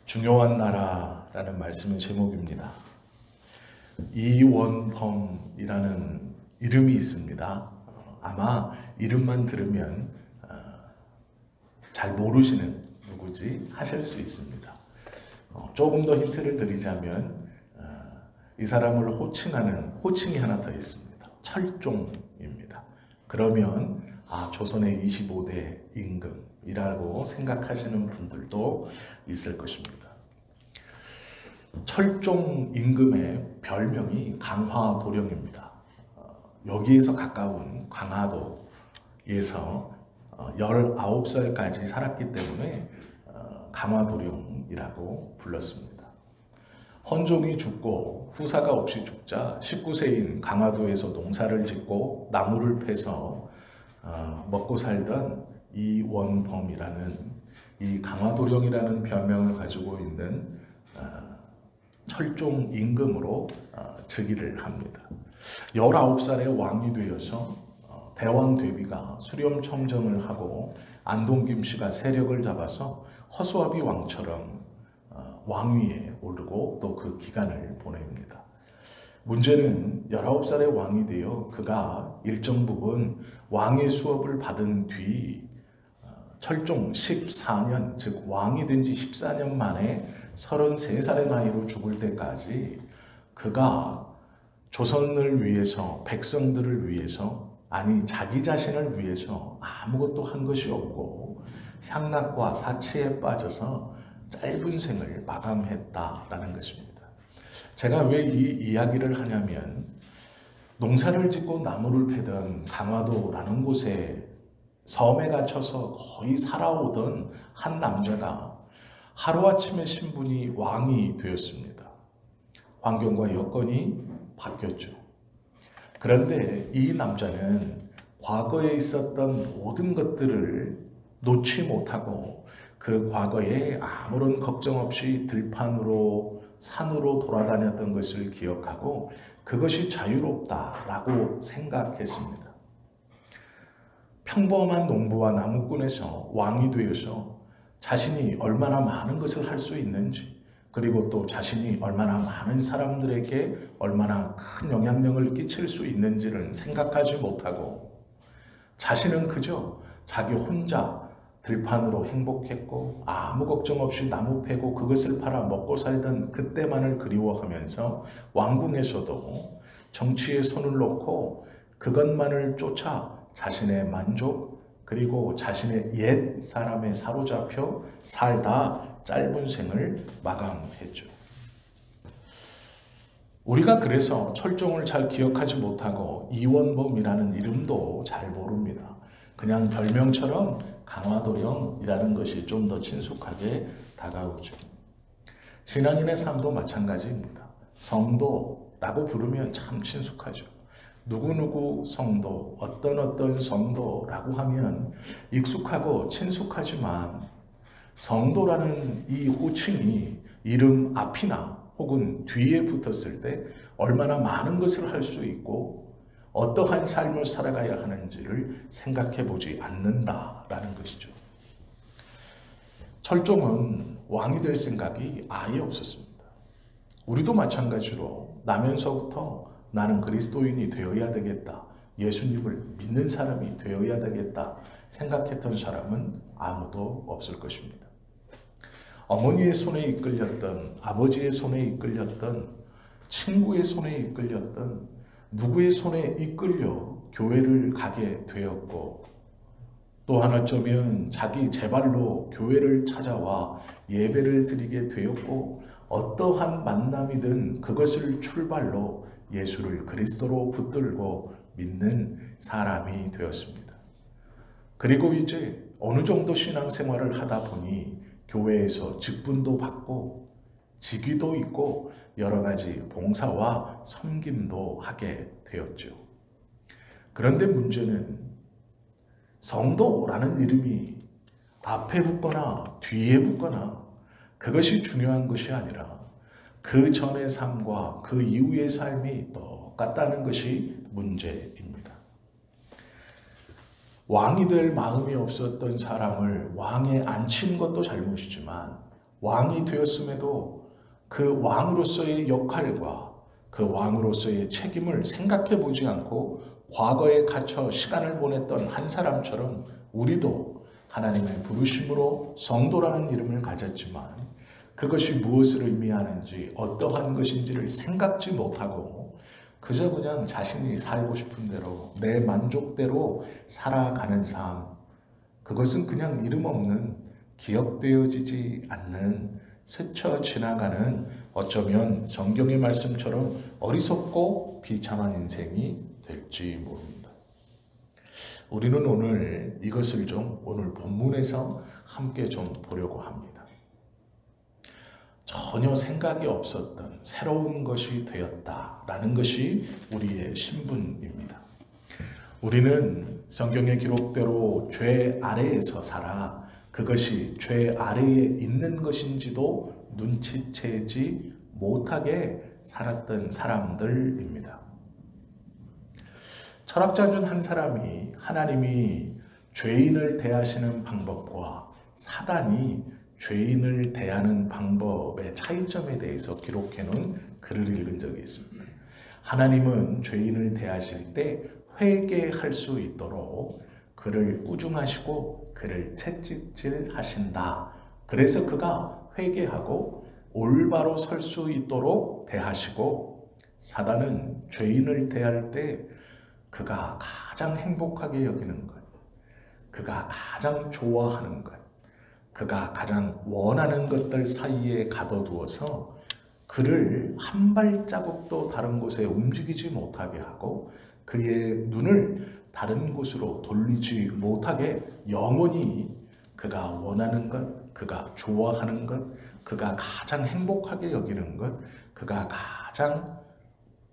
중요한 나라라는 말씀의 제목입니다. 이원범이라는 이름이 있습니다. 아마 이름만 들으면 잘 모르시는 누구지 하실 수 있습니다. 조금 더 힌트를 드리자면 이 사람을 호칭하는 호칭이 하나 더 있습니다. 철종입니다. 그러면 조선의 25대 임금이라고 생각하시는 분들도 있을 것입니다. 철종 임금의 별명이 강화도령입니다. 여기에서 가까운 강화도에서 19살까지 살았기 때문에 강화도령이라고 불렀습니다. 헌종이 죽고 후사가 없이 죽자 19세인 강화도에서 농사를 짓고 나무를 패서 먹고 살던 이원범이라는 이 강화도령이라는 별명을 가지고 있는 철종 임금으로 즉위를 합니다. 19살에 왕이 되어서 대왕 대비가 수렴청정을 하고 안동김 씨가 세력을 잡아서 허수아비 왕처럼 왕위에 오르고 또 그 기간을 보냅니다. 문제는 19살에 왕이 되어 그가 일정 부분 왕의 수업을 받은 뒤 철종 14년, 즉 왕이 된 지 14년 만에 33살의 나이로 죽을 때까지 그가 조선을 위해서, 백성들을 위해서, 아니 자기 자신을 위해서 아무것도 한 것이 없고 향락과 사치에 빠져서 짧은 생을 마감했다라는 것입니다. 제가 왜 이 이야기를 하냐면 농사를 짓고 나무를 패던 강화도라는 곳에 섬에 갇혀서 거의 살아오던 한 남자가 하루아침에 신분이 왕이 되었습니다. 환경과 여건이 바뀌었죠. 그런데 이 남자는 과거에 있었던 모든 것들을 놓지 못하고 그 과거에 아무런 걱정 없이 들판으로 산으로 돌아다녔던 것을 기억하고 그것이 자유롭다라고 생각했습니다. 평범한 농부와 나무꾼에서 왕이 되어서 자신이 얼마나 많은 것을 할 수 있는지, 그리고 또 자신이 얼마나 많은 사람들에게 얼마나 큰 영향력을 끼칠 수 있는지를 생각하지 못하고 자신은 그저 자기 혼자 들판으로 행복했고 아무 걱정 없이 나무 패고 그것을 팔아 먹고 살던 그때만을 그리워하면서 왕궁에서도 정치에 손을 놓고 그것만을 쫓아 자신의 만족 그리고 자신의 옛 사람에 사로잡혀 살다 짧은 생을 마감했죠. 우리가 그래서 철종을 잘 기억하지 못하고 이원범이라는 이름도 잘 모릅니다. 그냥 별명처럼 강화도령이라는 것이 좀 더 친숙하게 다가오죠. 신앙인의 삶도 마찬가지입니다. 성도라고 부르면 참 친숙하죠. 누구누구 성도, 어떤 성도라고 하면 익숙하고 친숙하지만 성도라는 이 호칭이 이름 앞이나 혹은 뒤에 붙었을 때 얼마나 많은 것을 할 수 있고 어떠한 삶을 살아가야 하는지를 생각해 보지 않는다라는 것이죠. 철종은 왕이 될 생각이 아예 없었습니다. 우리도 마찬가지로 나면서부터 나는 그리스도인이 되어야 되겠다, 예수님을 믿는 사람이 되어야 되겠다 생각했던 사람은 아무도 없을 것입니다. 어머니의 손에 이끌렸던, 아버지의 손에 이끌렸던, 친구의 손에 이끌렸던, 누구의 손에 이끌려 교회를 가게 되었고 또 하나쯤은 자기 제발로 교회를 찾아와 예배를 드리게 되었고 어떠한 만남이든 그것을 출발로 예수를 그리스도로 붙들고 믿는 사람이 되었습니다. 그리고 이제 어느 정도 신앙생활을 하다 보니 교회에서 직분도 받고 직위도 있고 여러 가지 봉사와 섬김도 하게 되었죠. 그런데 문제는 성도라는 이름이 앞에 붙거나 뒤에 붙거나 그것이 중요한 것이 아니라 그 전의 삶과 그 이후의 삶이 똑같다는 것이 문제입니다. 왕이 될 마음이 없었던 사람을 왕에 앉힌 것도 잘못이지만 왕이 되었음에도 그 왕으로서의 역할과 그 왕으로서의 책임을 생각해 보지 않고 과거에 갇혀 시간을 보냈던 한 사람처럼 우리도 하나님의 부르심으로 성도라는 이름을 가졌지만 그것이 무엇을 의미하는지 어떠한 것인지를 생각지 못하고 그저 그냥 자신이 살고 싶은 대로 내 만족대로 살아가는 삶, 그것은 그냥 이름 없는 기억되어지지 않는 스쳐 지나가는 어쩌면 성경의 말씀처럼 어리석고 비참한 인생이 될지 모릅니다. 우리는 오늘 이것을 좀 오늘 본문에서 함께 좀 보려고 합니다. 전혀 생각이 없었던 새로운 것이 되었다라는 것이 우리의 신분입니다. 우리는 성경의 기록대로 죄 아래에서 살아 그것이 죄 아래에 있는 것인지도 눈치채지 못하게 살았던 사람들입니다. 철학자 중 한 사람이 하나님이 죄인을 대하시는 방법과 사단이 죄인을 대하는 방법의 차이점에 대해서 기록해 놓은 글을 읽은 적이 있습니다. 하나님은 죄인을 대하실 때 회개할 수 있도록 그를 꾸중하시고 그를 채찍질하신다. 그래서 그가 회개하고 올바로 설 수 있도록 대하시고, 사단은 죄인을 대할 때 그가 가장 행복하게 여기는 것, 그가 가장 좋아하는 것, 그가 가장 원하는 것들 사이에 가둬두어서 그를 한 발자국도 다른 곳에 움직이지 못하게 하고 그의 눈을 다른 곳으로 돌리지 못하게 영원히 그가 원하는 것, 그가 좋아하는 것, 그가 가장 행복하게 여기는 것, 그가 가장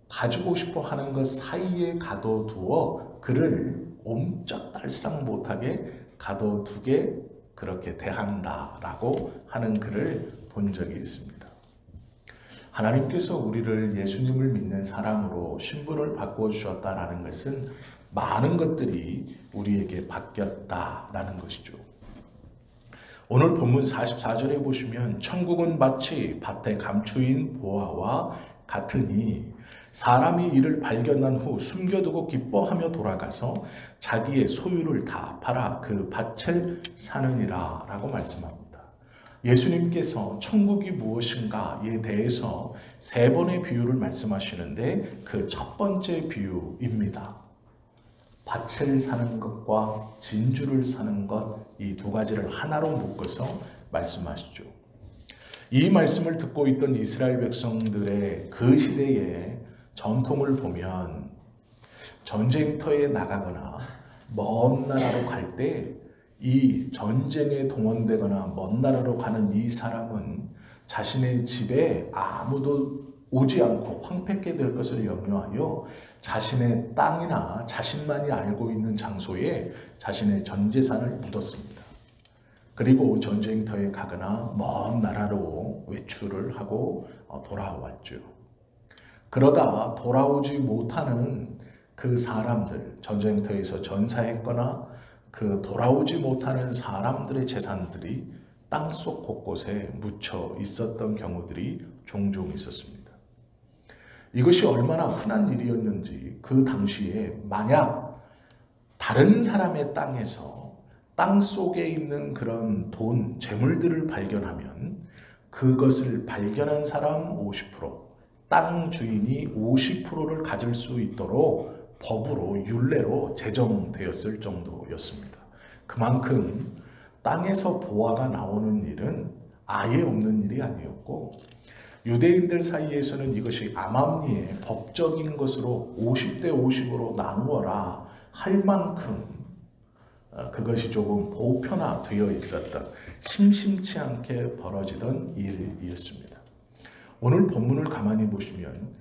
가지고 싶어 하는 것 사이에 가둬두어 그를 옴짝달싹 못하게 가둬두게 그렇게 대한다라고 하는 글을 본 적이 있습니다. 하나님께서 우리를 예수님을 믿는 사람으로 신분을 바꾸어 주셨다라는 것은 많은 것들이 우리에게 바뀌었다라는 것이죠. 오늘 본문 44절에 보시면 천국은 마치 밭에 감추인 보화와 같으니 사람이 이를 발견한 후 숨겨두고 기뻐하며 돌아가서 자기의 소유를 다 팔아 그 밭을 사느니라 라고 말씀합니다. 예수님께서 천국이 무엇인가에 대해서 3번의 비유를 말씀하시는데 그 첫 번째 비유입니다. 밭을 사는 것과 진주를 사는 것, 이 두 가지를 하나로 묶어서 말씀하시죠. 이 말씀을 듣고 있던 이스라엘 백성들의 그 시대의 전통을 보면 전쟁터에 나가거나 먼 나라로 갈 때 이 전쟁에 동원되거나 먼 나라로 가는 이 사람은 자신의 집에 아무도 오지 않고 황폐케 될 것을 염려하여 자신의 땅이나 자신만이 알고 있는 장소에 자신의 전 재산을 묻었습니다. 그리고 전쟁터에 가거나 먼 나라로 외출을 하고 돌아왔죠. 그러다 돌아오지 못하는 그 사람들, 전쟁터에서 전사했거나 그 돌아오지 못하는 사람들의 재산들이 땅속 곳곳에 묻혀 있었던 경우들이 종종 있었습니다. 이것이 얼마나 흔한 일이었는지 그 당시에 만약 다른 사람의 땅에서 땅 속에 있는 그런 돈, 재물들을 발견하면 그것을 발견한 사람 50%, 땅 주인이 50%를 가질 수 있도록 법으로 율례로 제정되었을 정도였습니다. 그만큼 땅에서 보화가 나오는 일은 아예 없는 일이 아니었고 유대인들 사이에서는 이것이 암암리에 법적인 것으로 50대 50으로 나누어라 할 만큼 그것이 조금 보편화되어 있었던 심심치 않게 벌어지던 일이었습니다. 오늘 본문을 가만히 보시면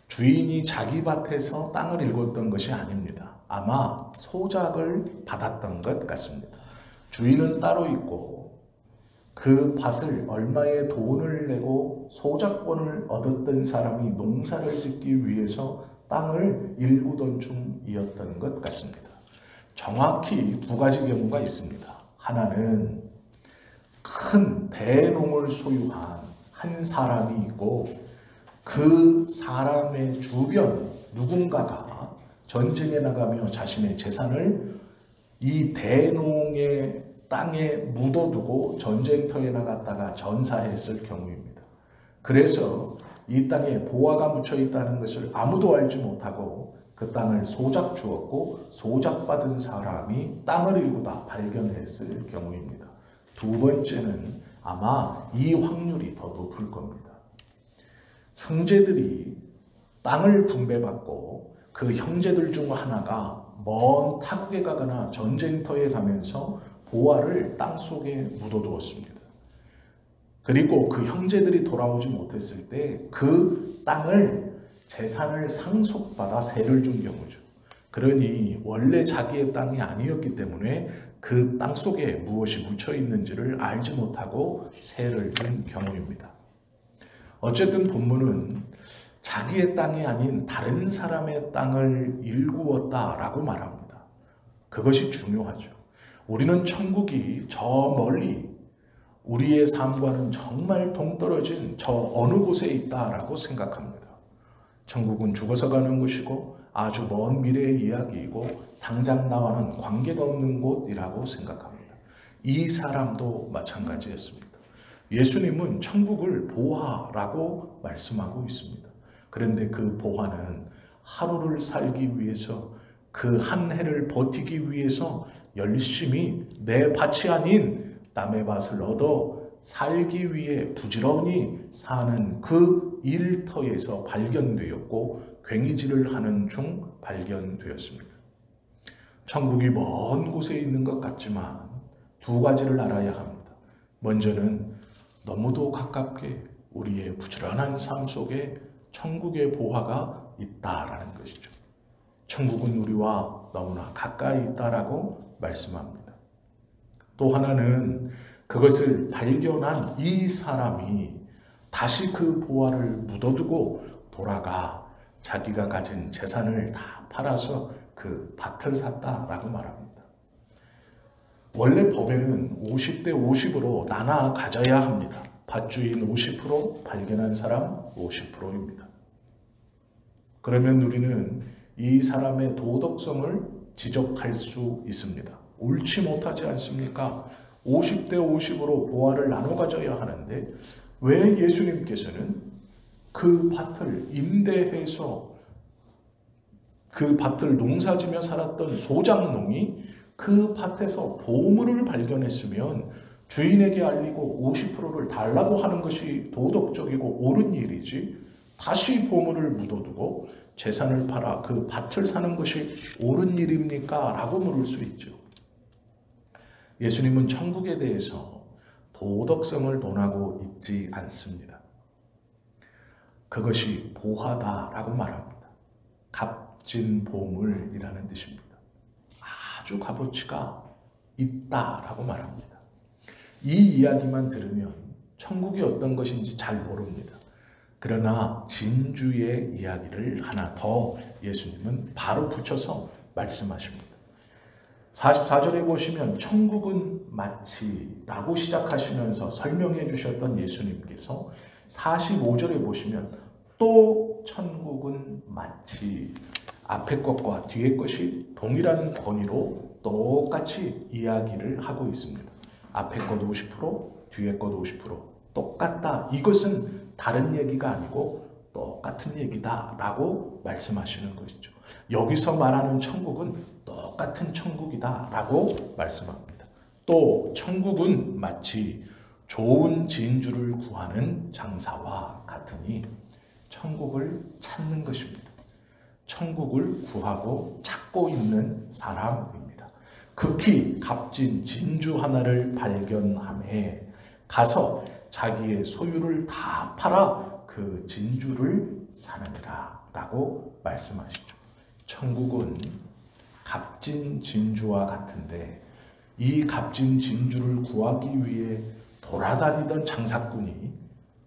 주인이 자기 밭에서 땅을 일궜던 것이 아닙니다. 아마 소작을 받았던 것 같습니다. 주인은 따로 있고 그 밭을 얼마의 돈을 내고 소작권을 얻었던 사람이 농사를 짓기 위해서 땅을 일구던 중이었던 것 같습니다. 정확히 두 가지 경우가 있습니다. 하나는 큰 대농을 소유한 한 사람이 있고 그 사람의 주변 누군가가 전쟁에 나가며 자신의 재산을 이 대농의 땅에 묻어두고 전쟁터에 나갔다가 전사했을 경우입니다. 그래서 이 땅에 보화가 묻혀 있다는 것을 아무도 알지 못하고 그 땅을 소작 주었고 소작받은 사람이 땅을 일구다 발견했을 경우입니다. 두 번째는 아마 이 확률이 더 높을 겁니다. 형제들이 땅을 분배받고 그 형제들 중 하나가 먼 타국에 가거나 전쟁터에 가면서 보화를 땅속에 묻어두었습니다. 그리고 그 형제들이 돌아오지 못했을 때 그 땅을 재산을 상속받아 세를 준 경우죠. 그러니 원래 자기의 땅이 아니었기 때문에 그 땅 속에 무엇이 묻혀 있는지를 알지 못하고 세를 준 경우입니다. 어쨌든 본문은 자기의 땅이 아닌 다른 사람의 땅을 일구었다라고 말합니다. 그것이 중요하죠. 우리는 천국이 저 멀리 우리의 삶과는 정말 동떨어진 저 어느 곳에 있다라고 생각합니다. 천국은 죽어서 가는 곳이고 아주 먼 미래의 이야기이고 당장 나와는 관계가 없는 곳이라고 생각합니다. 이 사람도 마찬가지였습니다. 예수님은 천국을 보화라고 말씀하고 있습니다. 그런데 그 보화는 하루를 살기 위해서 그 한 해를 버티기 위해서 열심히 내 밭이 아닌 남의 밭을 얻어 살기 위해 부지런히 사는 그 일터에서 발견되었고 괭이질을 하는 중 발견되었습니다. 천국이 먼 곳에 있는 것 같지만 두 가지를 알아야 합니다. 먼저는 너무도 가깝게 우리의 부지런한 삶 속에 천국의 보화가 있다라는 것이죠. 천국은 우리와 너무나 가까이 있다라고 말씀합니다. 또 하나는 그것을 발견한 이 사람이 다시 그 보화를 묻어두고 돌아가 자기가 가진 재산을 다 팔아서 그 밭을 샀다라고 말합니다. 원래 법에는 50대 50으로 나눠 가져야 합니다. 밭주인 50%, 발견한 사람 50%입니다. 그러면 우리는 이 사람의 도덕성을 지적할 수 있습니다. 옳지 못하지 않습니까? 50대 50으로 보화를 나눠 가져야 하는데 왜 예수님께서는 그 밭을 임대해서 그 밭을 농사지며 살았던 소작농이 그 밭에서 보물을 발견했으면 주인에게 알리고 50%를 달라고 하는 것이 도덕적이고 옳은 일이지 다시 보물을 묻어두고 재산을 팔아 그 밭을 사는 것이 옳은 일입니까? 라고 물을 수 있죠. 예수님은 천국에 대해서 도덕성을 논하고 있지 않습니다. 그것이 보화다라고 말합니다. 값진 보물이라는 뜻입니다. 아주 값어치가 있다라고 말합니다. 이 이야기만 들으면 천국이 어떤 것인지 잘 모릅니다. 그러나 진주의 이야기를 하나 더 예수님은 바로 붙여서 말씀하십니다. 44절에 보시면 천국은 마치 라고 시작하시면서 설명해 주셨던 예수님께서 45절에 보시면 또 천국은 마치 앞에 것과 뒤에 것이 동일한 권위로 똑같이 이야기를 하고 있습니다. 앞에 것 50%, 뒤에 것 50% 똑같다. 이것은 다른 얘기가 아니고 똑같은 얘기다 라고 말씀하시는 것이죠. 여기서 말하는 천국은 똑같은 천국이다 라고 말씀합니다. 또 천국은 마치 좋은 진주를 구하는 장사와 같으니 천국을 찾는 것입니다. 천국을 구하고 찾고 있는 사람입니다. 극히 값진 진주 하나를 발견함에 가서 자기의 소유를 다 팔아 그 진주를 사느니라 라고 말씀하시죠. 천국은 값진 진주와 같은데 이 값진 진주를 구하기 위해 돌아다니던 장사꾼이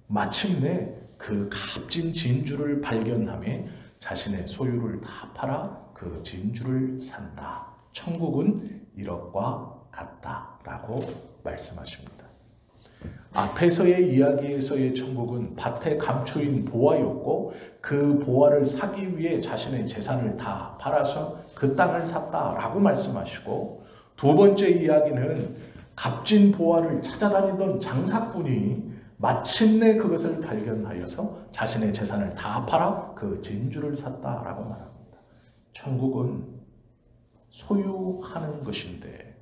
마침내 그 값진 진주를 발견함에 자신의 소유를 다 팔아 그 진주를 산다. 천국은 이것과 같다라고 말씀하십니다. 앞에서의 이야기에서의 천국은 밭에 감추인 보화였고 그 보화를 사기 위해 자신의 재산을 다 팔아서 그 땅을 샀다라고 말씀하시고, 두 번째 이야기는 값진 보화를 찾아다니던 장사꾼이 마침내 그것을 발견하여서 자신의 재산을 다 팔아 그 진주를 샀다라고 말합니다. 천국은 소유하는 것인데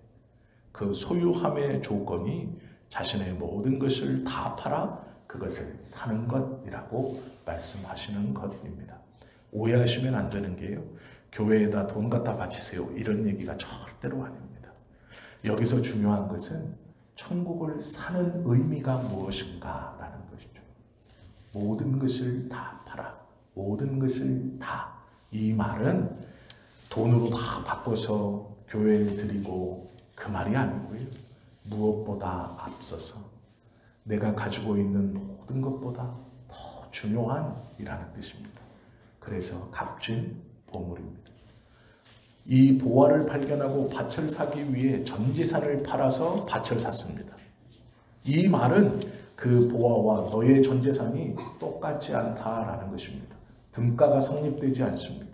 그 소유함의 조건이 자신의 모든 것을 다 팔아 그것을 사는 것이라고 말씀하시는 것입니다. 오해하시면 안 되는 게요, 교회에다 돈 갖다 바치세요 이런 얘기가 절대로 아닙니다. 여기서 중요한 것은 천국을 사는 의미가 무엇인가 라는 것이죠. 모든 것을 다 팔아, 모든 것을 다. 이 말은 돈으로 다 바꿔서 교회에 드리고 그 말이 아니고요, 무엇보다 앞서서 내가 가지고 있는 모든 것보다 더 중요한 이라는 뜻입니다. 그래서 값진 보물입니다. 이 보화를 발견하고 밭을 사기 위해 전 재산을 팔아서 밭을 샀습니다. 이 말은 그 보화와 너의 전 재산이 똑같지 않다라는 것입니다. 등가가 성립되지 않습니다.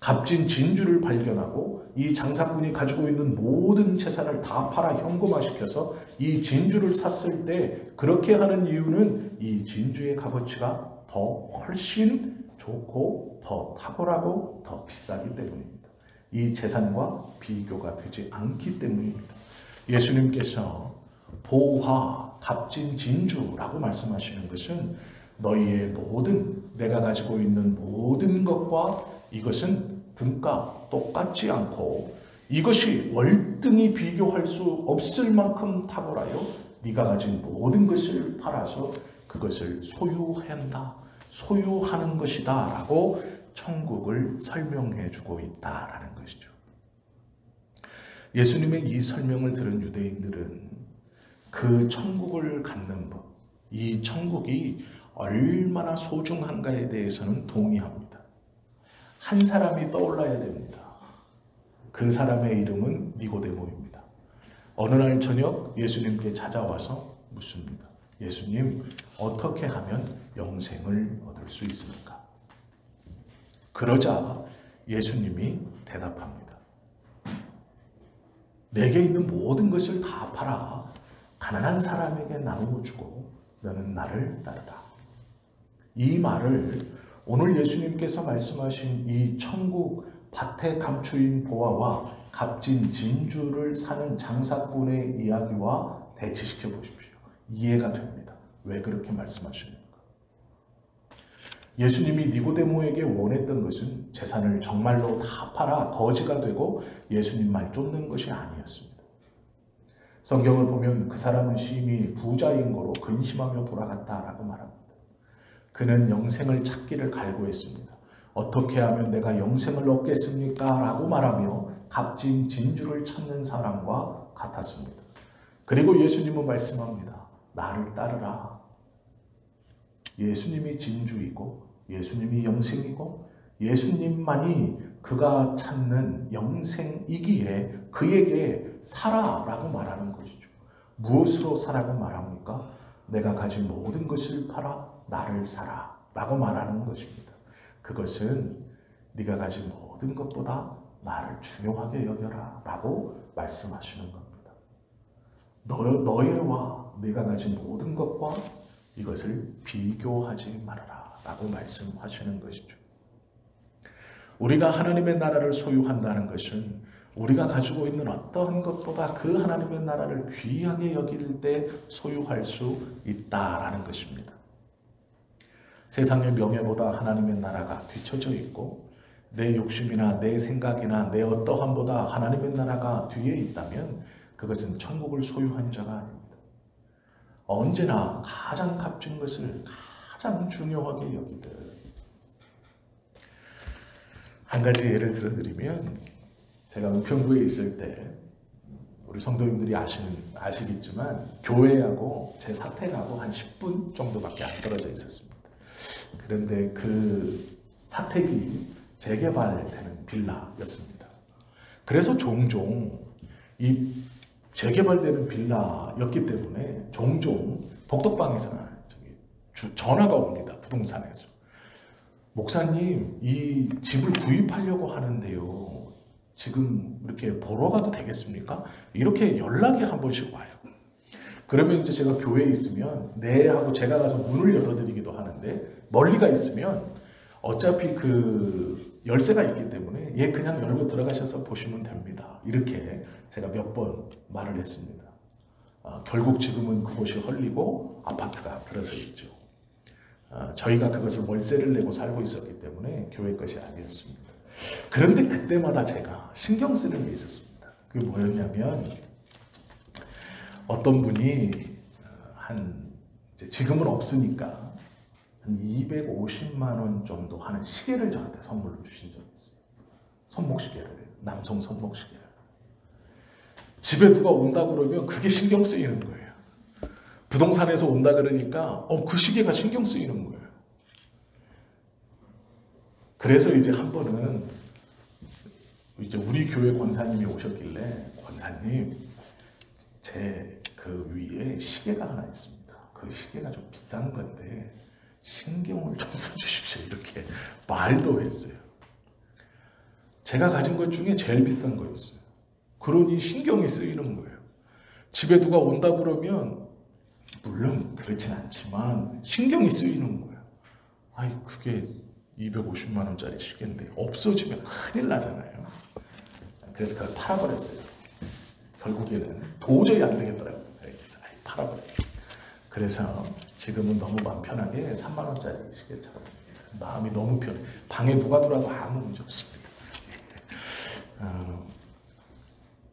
값진 진주를 발견하고 이 장사꾼이 가지고 있는 모든 재산을 다 팔아 현금화시켜서 이 진주를 샀을 때 그렇게 하는 이유는 이 진주의 값어치가 더 훨씬 좋고 더 탁월하고 더 비싸기 때문입니다. 이 재산과 비교가 되지 않기 때문입니다. 예수님께서 보화, 값진 진주라고 말씀하시는 것은 너희의 모든, 내가 가지고 있는 모든 것과 이것은 등가 똑같지 않고 이것이 월등히 비교할 수 없을 만큼 탁월하여 네가 가진 모든 것을 팔아서 그것을 소유한다, 소유하는 것이다 라고 천국을 설명해 주고 있다라는 것이죠. 예수님의 이 설명을 들은 유대인들은 그 천국을 갖는 법, 이 천국이 얼마나 소중한가에 대해서는 동의합니다. 한 사람이 떠올라야 됩니다. 그 사람의 이름은 니고데모입니다. 어느 날 저녁 예수님께 찾아와서 묻습니다. 예수님, 어떻게 하면 영생을 얻을 수 있습니까? 그러자 예수님이 대답합니다. 내게 있는 모든 것을 다 팔아 가난한 사람에게 나누어 주고 너는 나를 따르라. 이 말을 오늘 예수님께서 말씀하신 이 천국 밭에 감추인 보화와 값진 진주를 사는 장사꾼의 이야기와 대치시켜 보십시오. 이해가 됩니다. 왜 그렇게 말씀하시는가? 예수님이 니고데모에게 원했던 것은 재산을 정말로 다 팔아 거지가 되고 예수님 말 쫓는 것이 아니었습니다. 성경을 보면 그 사람은 심히 부자인 거로 근심하며 돌아갔다라고 말합니다. 그는 영생을 찾기를 갈구했습니다. 어떻게 하면 내가 영생을 얻겠습니까? 라고 말하며 값진 진주를 찾는 사람과 같았습니다. 그리고 예수님은 말씀합니다. 나를 따르라. 예수님이 진주이고 예수님이 영생이고 예수님만이 그가 찾는 영생이기에 그에게 사라라고 말하는 것이죠. 무엇으로 사라고 말합니까? 내가 가진 모든 것을 팔아 나를 사라 라고 말하는 것입니다. 그것은 네가 가진 모든 것보다 나를 중요하게 여겨라 라고 말씀하시는 겁니다. 너의와 네가 가진 모든 것과 이것을 비교하지 말아라 라고 말씀하시는 것이죠. 우리가 하나님의 나라를 소유한다는 것은 우리가 가지고 있는 어떠한 것보다 그 하나님의 나라를 귀하게 여길 때 소유할 수 있다라는 것입니다. 세상의 명예보다 하나님의 나라가 뒤처져 있고 내 욕심이나 내 생각이나 내 어떠함보다 하나님의 나라가 뒤에 있다면 그것은 천국을 소유한 자가 아닙니다. 언제나 가장 값진 것을 가장 중요하게 여기듯. 한 가지 예를 들어드리면 제가 은평구에 있을 때 우리 성도님들이 아시겠지만 교회하고 제 사택하고 한 10분 정도밖에 안 떨어져 있었습니다. 그런데 그 사택이 재개발되는 빌라였습니다. 그래서 종종 이 재개발되는 빌라였기 때문에 종종 복덕방에서나 전화가 옵니다. 부동산에서. 목사님, 이 집을 구입하려고 하는데요. 지금 이렇게 보러 가도 되겠습니까? 이렇게 연락이 한 번씩 와요. 그러면 이제 제가 교회에 있으면 네 하고 제가 가서 문을 열어드리기도 하는데, 멀리가 있으면 어차피 그 열쇠가 있기 때문에 얘 그냥 열고 들어가셔서 보시면 됩니다. 이렇게 제가 몇 번 말을 했습니다. 결국 지금은 그곳이 헐리고 아파트가 들어서 있죠. 저희가 그것을 월세를 내고 살고 있었기 때문에 교회 것이 아니었습니다. 그런데 그때마다 제가 신경 쓰는 게 있었습니다. 그게 뭐였냐면, 어떤 분이 지금은 없으니까 한 250만 원 정도 하는 시계를 저한테 선물로 주신 적이 있어요. 손목시계를, 남성 손목시계를. 집에 누가 온다 그러면 그게 신경 쓰이는 거예요. 부동산에서 온다 그러니까 그 시계가 신경 쓰이는 거예요. 그래서 이제 한 번은 이제 우리 교회 권사님이 오셨길래, 권사님, 제 그 위에 시계가 하나 있습니다. 그 시계가 좀 비싼 건데 신경을 좀 써주십시오. 이렇게 말도 했어요. 제가 가진 것 중에 제일 비싼 거였어요. 그러니 신경이 쓰이는 거예요. 집에 누가 온다 그러면 물론 그렇진 않지만 신경이 쓰이는 거예요. 아이, 그게 250만 원짜리 시계인데 없어지면 큰일 나잖아요. 그래서 그걸 팔아버렸어요. 결국에는 도저히 안 되겠더라고요. 그래서 팔아버렸어요. 그래서 지금은 너무 마음 편하게 3만 원짜리 시계처럼 마음이 너무 편해. 방에 누가 들어와도 아무 문제 없습니다.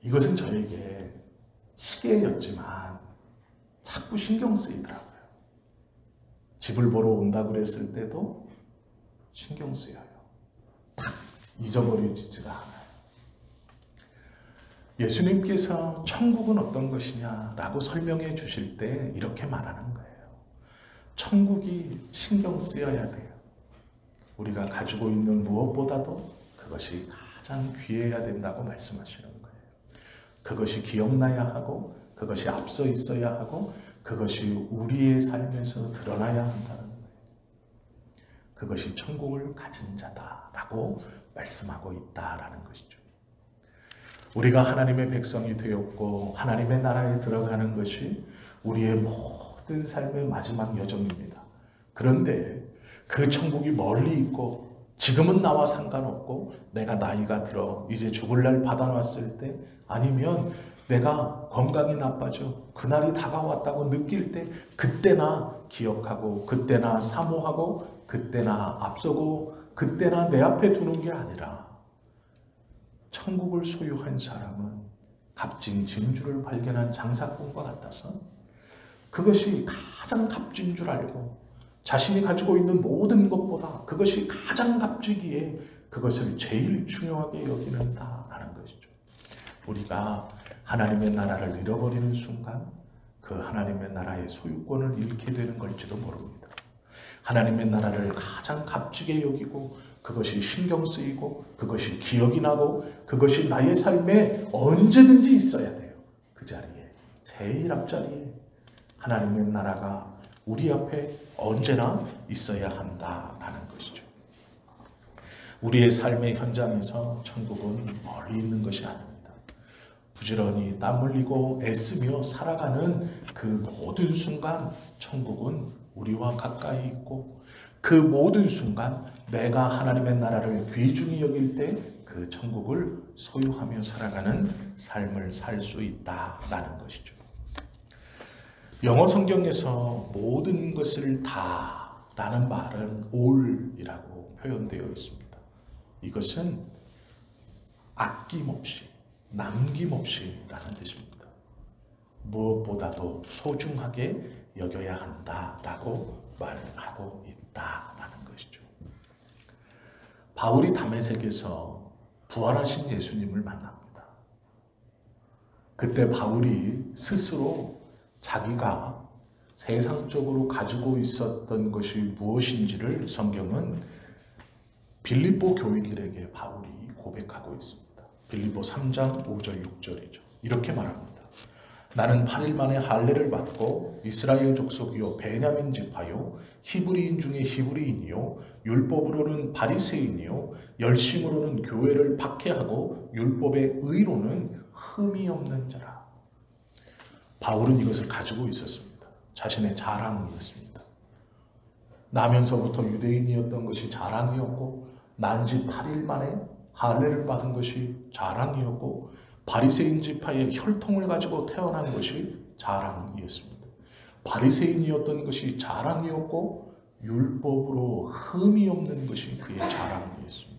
이것은 저에게 시계였지만 자꾸 신경 쓰이더라고요. 집을 보러 온다 그랬을 때도 신경 쓰여요. 딱 잊어버리지가 않아요. 예수님께서 천국은 어떤 것이냐라고 설명해 주실 때 이렇게 말하는 거예요. 천국이 신경 쓰여야 돼요. 우리가 가지고 있는 무엇보다도 그것이 가장 귀해야 된다고 말씀하시는 거예요. 그것이 기억나야 하고, 그것이 앞서 있어야 하고, 그것이 우리의 삶에서 드러나야 한다는 거예요. 그것이 천국을 가진 자다라고 말씀하고 있다라는 것이죠. 우리가 하나님의 백성이 되었고 하나님의 나라에 들어가는 것이 우리의 모든 삶의 마지막 여정입니다. 그런데 그 천국이 멀리 있고 지금은 나와 상관없고 내가 나이가 들어 이제 죽을 날 받아놨을 때, 아니면 내가 건강이 나빠져 그날이 다가왔다고 느낄 때 그때나 기억하고 그때나 사모하고 그때나 앞서고 그때나 내 앞에 두는 게 아니라, 천국을 소유한 사람은 값진 진주를 발견한 장사꾼과 같아서 그것이 가장 값진 줄 알고 자신이 가지고 있는 모든 것보다 그것이 가장 값지기에 그것을 제일 중요하게 여기는다라는 것이죠. 우리가 하나님의 나라를 잃어버리는 순간 그 하나님의 나라의 소유권을 잃게 되는 걸지도 모릅니다. 하나님의 나라를 가장 값지게 여기고 그것이 신경 쓰이고 그것이 기억이 나고 그것이 나의 삶에 언제든지 있어야 돼요. 그 자리에, 제일 앞자리에 하나님의 나라가 우리 앞에 언제나 있어야 한다라는 것이죠. 우리의 삶의 현장에서 천국은 멀리 있는 것이 아닙니다. 부지런히 땀 흘리고 애쓰며 살아가는 그 모든 순간 천국은 우리와 가까이 있고, 그 모든 순간 내가 하나님의 나라를 귀중히 여길 때 그 천국을 소유하며 살아가는 삶을 살 수 있다라는 것이죠. 영어 성경에서 모든 것을 다라는 말은 all이라고 표현되어 있습니다. 이것은 아낌없이, 남김없이라는 뜻입니다. 무엇보다도 소중하게 여겨야 한다라고 말하고 있다라는 것이죠. 바울이 다메섹에서 부활하신 예수님을 만납니다. 그때 바울이 스스로 자기가 세상적으로 가지고 있었던 것이 무엇인지를 성경은 빌립보 교인들에게 바울이 고백하고 있습니다. 빌립보 3장 5절 6절이죠. 이렇게 말합니다. 나는 8일 만에 할례를 받고 이스라엘 족속이요 베냐민 지파요 히브리인 중에 히브리인이요 율법으로는 바리새인이요 열심으로는 교회를 박해하고 율법의 의로는 흠이 없는 자라. 바울은 이것을 가지고 있었습니다. 자신의 자랑이었습니다. 나면서부터 유대인이었던 것이 자랑이었고 난 지 8일 만에 할례를 받은 것이 자랑이었고 바리새인 지파의 혈통을 가지고 태어난 것이 자랑이었습니다. 바리새인이었던 것이 자랑이었고 율법으로 흠이 없는 것이 그의 자랑이었습니다.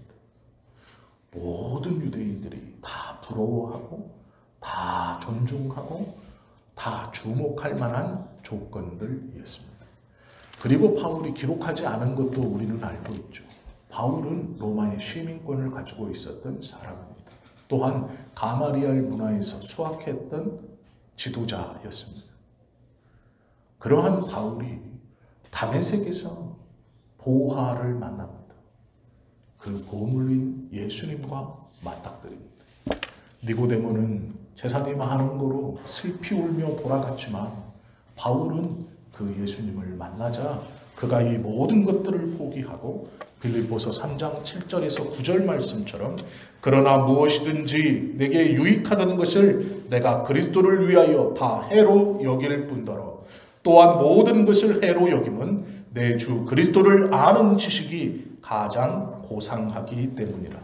모든 유대인들이 다 부러워하고 다 존중하고 다 주목할 만한 조건들이었습니다. 그리고 바울이 기록하지 않은 것도 우리는 알고 있죠. 바울은 로마의 시민권을 가지고 있었던 사람입니다. 또한 가마리알 문화에서 수학했던 지도자였습니다. 그러한 바울이 다메섹에서 보화를 만납니다. 그 보물인 예수님과 맞닥뜨립니다. 니고데모는 제사님 하는 거로 슬피 울며 돌아갔지만 바울은 그 예수님을 만나자 그가 이 모든 것들을 포기하고 빌립보서 3장 7절에서 9절 말씀처럼 그러나 무엇이든지 내게 유익하던 것을 내가 그리스도를 위하여 다 해로 여길 뿐더러 또한 모든 것을 해로 여김은 내 주 그리스도를 아는 지식이 가장 고상하기 때문이라.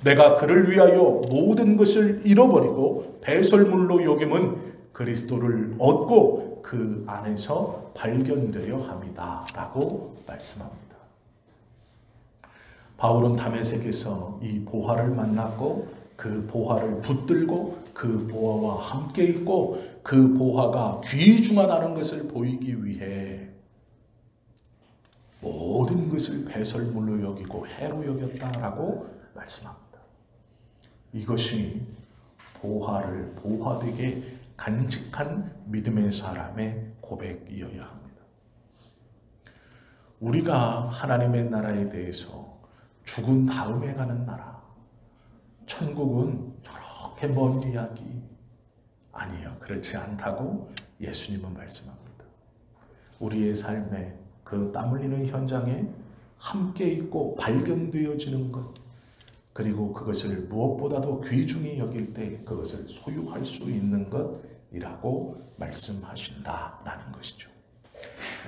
내가 그를 위하여 모든 것을 잃어버리고 배설물로 여김은 그리스도를 얻고 그 안에서 발견되려 함이다 라고 말씀합니다. 바울은 다메섹에서 이 보화를 만났고 그 보화를 붙들고 그 보화와 함께 있고 그 보화가 귀중하다는 것을 보이기 위해 모든 것을 배설물로 여기고 해로 여겼다라고 말씀합니다. 이것이 보화를 보화되게 간직한 믿음의 사람의 고백이어야 합니다. 우리가 하나님의 나라에 대해서 죽은 다음에 가는 나라, 천국은 저렇게 먼 이야기 아니에요. 그렇지 않다고 예수님은 말씀합니다. 우리의 삶에 그 땀 흘리는 현장에 함께 있고 발견되어지는 것, 그리고 그것을 무엇보다도 귀중히 여길 때 그것을 소유할 수 있는 것이라고 말씀하신다라는 것이죠.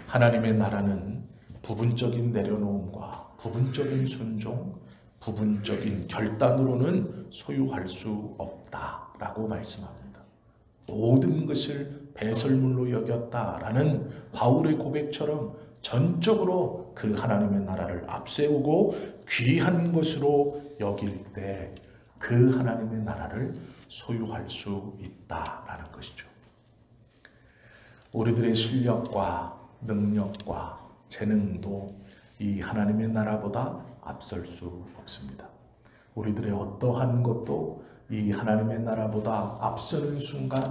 하나님의 나라는 부분적인 내려놓음과 부분적인 순종, 부분적인 결단으로는 소유할 수 없다라고 말씀합니다. 모든 것을 배설물로 여겼다라는 바울의 고백처럼 전적으로 그 하나님의 나라를 앞세우고 귀한 것으로 여길 때 그 하나님의 나라를 소유할 수 있다라는 것이죠. 우리들의 실력과 능력과 재능도 이 하나님의 나라보다 앞설 수 없습니다. 우리들의 어떠한 것도 이 하나님의 나라보다 앞서는 순간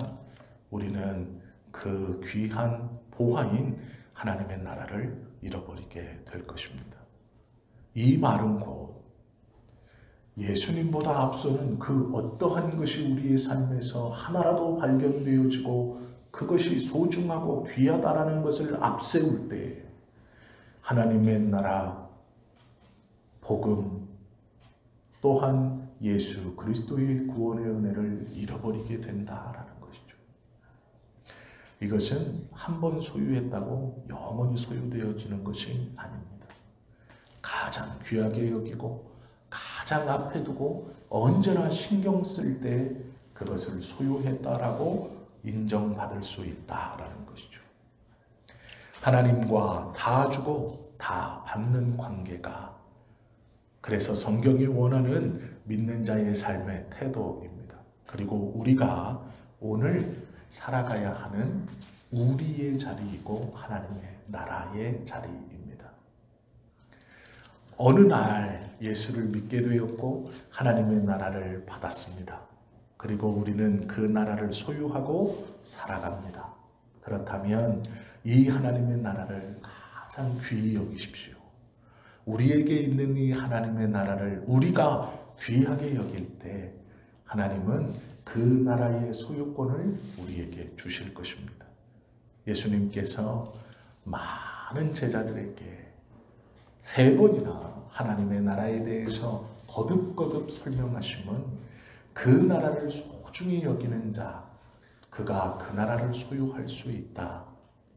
우리는 그 귀한 보화인 하나님의 나라를 잃어버리게 될 것입니다. 이 말은 곧 예수님보다 앞서는 그 어떠한 것이 우리의 삶에서 하나라도 발견되어지고 그것이 소중하고 귀하다라는 것을 앞세울 때 하나님의 나라, 복음, 또한 예수 그리스도의 구원의 은혜를 잃어버리게 된다라는 것이죠. 이것은 한 번 소유했다고 영원히 소유되어지는 것이 아닙니다. 가장 귀하게 여기고 가장 앞에 두고 언제나 신경 쓸 때 그것을 소유했다라고 인정받을 수 있다라는 것이죠. 하나님과 다 주고 다 받는 관계가 그래서 성경이 원하는 믿는 자의 삶의 태도입니다. 그리고 우리가 오늘 살아가야 하는 우리의 자리이고 하나님의 나라의 자리입니다. 어느 날 예수를 믿게 되었고 하나님의 나라를 받았습니다. 그리고 우리는 그 나라를 소유하고 살아갑니다. 그렇다면 이 하나님의 나라를 가장 귀히 여기십시오. 우리에게 있는 이 하나님의 나라를 우리가 귀하게 여길 때 하나님은 그 나라의 소유권을 우리에게 주실 것입니다. 예수님께서 많은 제자들에게 3번이나 하나님의 나라에 대해서 거듭거듭 설명하심은 그 나라를 소중히 여기는 자, 그가 그 나라를 소유할 수 있다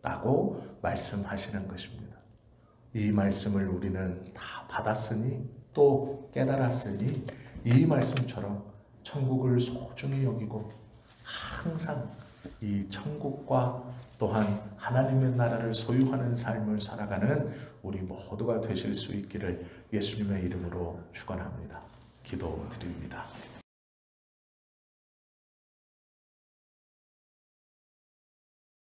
라고 말씀하시는 것입니다. 이 말씀을 우리는 다 받았으니 또 깨달았으니 이 말씀처럼 천국을 소중히 여기고 항상 이 천국과 또한 하나님의 나라를 소유하는 삶을 살아가는 우리 모두가 되실 수 있기를 예수님의 이름으로 축원합니다. 기도드립니다.